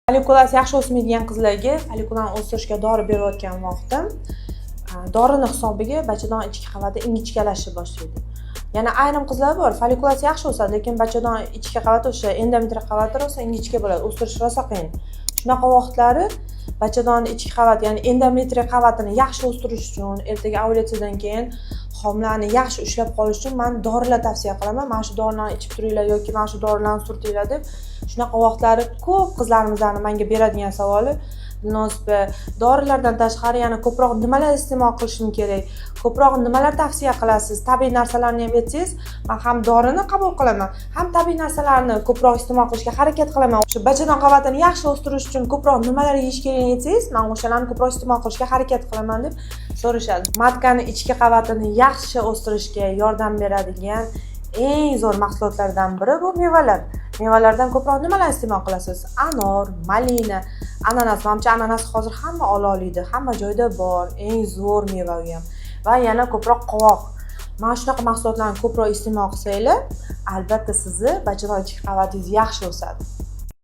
Follikulasi yaxshi o'smaydigan qizlarga follikulani o'stirishga dori berayotgan vaqtim dorini hisobiga bachadon ichki qavati ingichkalashib boshlaydi. Yana ayrim qizlar bor, follikulasi yaxshi o'sadi, lekin bachadon ichki qavati o'sha endometriy qavati rosa ingichka bo'ladi, o'stirish rosa qiyin. Shunaqa vaqtlari bachadonni ichki qavati, ya'ni endometriy qavatini yaxshi o'stirish uchun, ertaga ovulyatsiyadan keyin homilani yaxshi ushlab qolish uchun men dorilar tavsiya qilaman. Mana shu dorilarni ichib turinglar yoki mana shu dorilarni surtinglar deb. Shunaqa vaqtlari ko'p qizlarimizning menga beradigan savoli, Dilnoza, dorilardan tashqari yana ko'proq nimalar iste'mol qilishim kerak? Ko'proq nimalar tavsiya qilasiz? Tabiiy narsalarni ham aytsangiz, men ham dorini qabul qilaman, ham tabiiy narsalarni ko'proq iste'mol qilishga harakat qilaman. Shu bachadon qavatini yaxshi o'stirish uchun ko'proq nimalar yeyish kerakligini aytsangiz, men o'shalarni ko'proq iste'mol qilishga harakat qilaman deb so'rashadi. Matkani ichki qavatini yaxshi o'stirishga yordam beradigan eng zo'r mahsulotlardan biri bu mevalar. Mevalardan ko'proq nimalarni iste'mol qilasiz? Anor, malina, ananas. Menimcha ananas hozir hamma ola oladi, hamma joyda bor, eng zo'r meva u ham. Va yana ko'proq qovoq. Mana shunaqa mahsulotlarni ko'proq iste'mol qilsanglar, albatta sizni bachadon ichki qavatingiz yaxshi o'sadi.